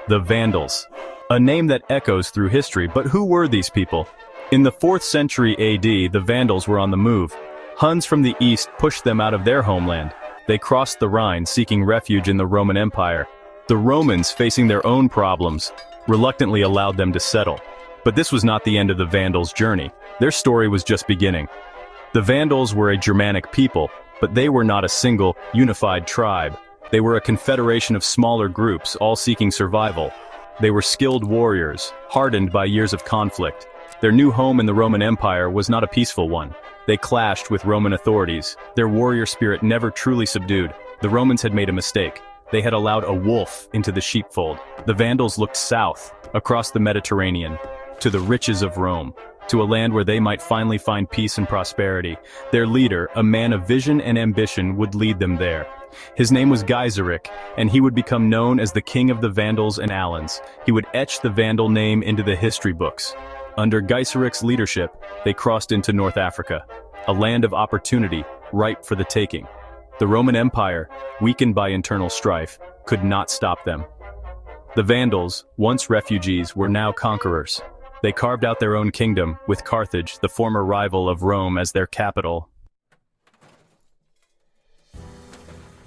The Vandals. A name that echoes through history, but who were these people? In the 4th century AD, the Vandals were on the move. Huns from the east pushed them out of their homeland. They crossed the Rhine, seeking refuge in the Roman Empire. The Romans, facing their own problems, reluctantly allowed them to settle. But this was not the end of the Vandals' journey. Their story was just beginning. The Vandals were a Germanic people, but they were not a single, unified tribe. They were a confederation of smaller groups, all seeking survival. They were skilled warriors, hardened by years of conflict. Their new home in the Roman Empire was not a peaceful one. They clashed with Roman authorities. Their warrior spirit never truly subdued. The Romans had made a mistake. They had allowed a wolf into the sheepfold. The Vandals looked south, across the Mediterranean, to the riches of Rome, to a land where they might finally find peace and prosperity. Their leader, a man of vision and ambition, would lead them there. His name was Gaiseric, and he would become known as the King of the Vandals and Alans. He would etch the Vandal name into the history books. Under Gaiseric's leadership, they crossed into North Africa, a land of opportunity, ripe for the taking. The Roman Empire, weakened by internal strife, could not stop them. The Vandals, once refugees, were now conquerors. They carved out their own kingdom, with Carthage, the former rival of Rome, as their capital.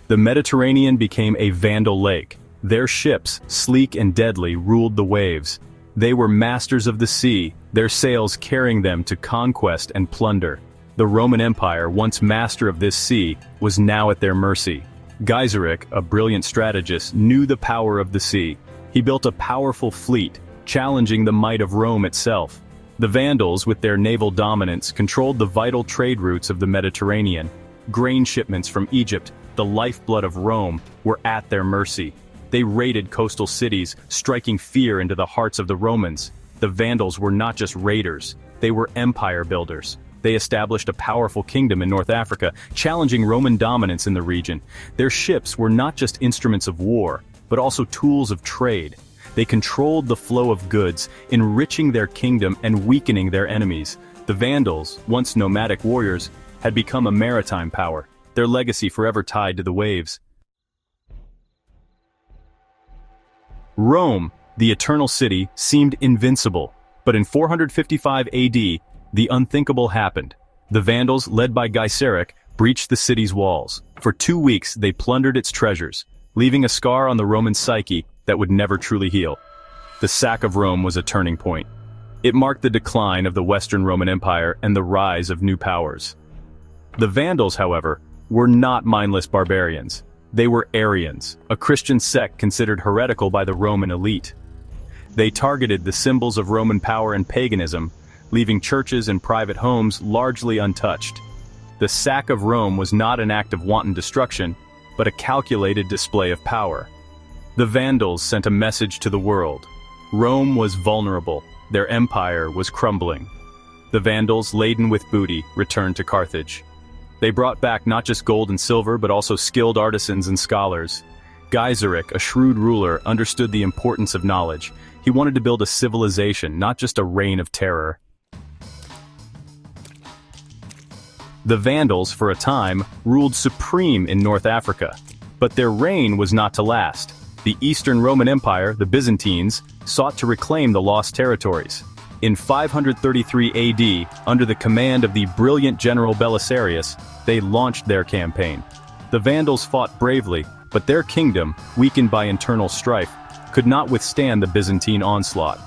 The Mediterranean became a Vandal lake. Their ships, sleek and deadly, ruled the waves. They were masters of the sea, their sails carrying them to conquest and plunder. The Roman Empire, once master of this sea, was now at their mercy. Gaiseric, a brilliant strategist, knew the power of the sea. He built a powerful fleet, challenging the might of Rome itself. The Vandals, with their naval dominance, controlled the vital trade routes of the Mediterranean. Grain shipments from Egypt, the lifeblood of Rome, were at their mercy. They raided coastal cities, striking fear into the hearts of the Romans. The Vandals were not just raiders, they were empire builders. They established a powerful kingdom in North Africa, challenging Roman dominance in the region. Their ships were not just instruments of war, but also tools of trade. They controlled the flow of goods, enriching their kingdom and weakening their enemies. The Vandals, once nomadic warriors, had become a maritime power, their legacy forever tied to the waves. Rome, the eternal city, seemed invincible, but in 455 AD, the unthinkable happened. The Vandals, led by Gaiseric, breached the city's walls. For 2 weeks, they plundered its treasures, leaving a scar on the Roman psyche that would never truly heal. The sack of Rome was a turning point. It marked the decline of the Western Roman Empire and the rise of new powers. The Vandals, however, were not mindless barbarians. They were Arians, a Christian sect considered heretical by the Roman elite. They targeted the symbols of Roman power and paganism, leaving churches and private homes largely untouched. The sack of Rome was not an act of wanton destruction, but a calculated display of power. The Vandals sent a message to the world. Rome was vulnerable, their empire was crumbling. The Vandals, laden with booty, returned to Carthage. They brought back not just gold and silver, but also skilled artisans and scholars. Gaiseric, a shrewd ruler, understood the importance of knowledge. He wanted to build a civilization, not just a reign of terror. The Vandals, for a time, ruled supreme in North Africa. But their reign was not to last. The Eastern Roman Empire, the Byzantines, sought to reclaim the lost territories. In 533 AD, under the command of the brilliant general Belisarius, they launched their campaign. The Vandals fought bravely, but their kingdom, weakened by internal strife, could not withstand the Byzantine onslaught.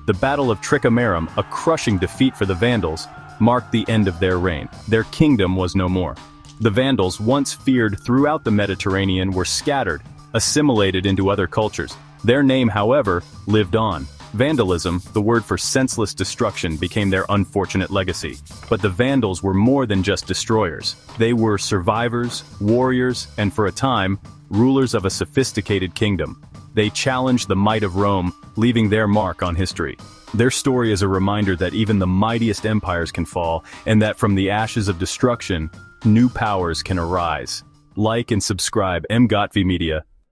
The Battle of Tricamarum, a crushing defeat for the Vandals, marked the end of their reign. Their kingdom was no more. The Vandals, once feared throughout the Mediterranean, were scattered, assimilated into other cultures. Their name, however, lived on. Vandalism, the word for senseless destruction, became their unfortunate legacy. But the Vandals were more than just destroyers. They were survivors, warriors, and for a time, rulers of a sophisticated kingdom. They challenged the might of Rome, leaving their mark on history. Their story is a reminder that even the mightiest empires can fall, and that from the ashes of destruction, new powers can arise. Like and subscribe emgotvmedia.site.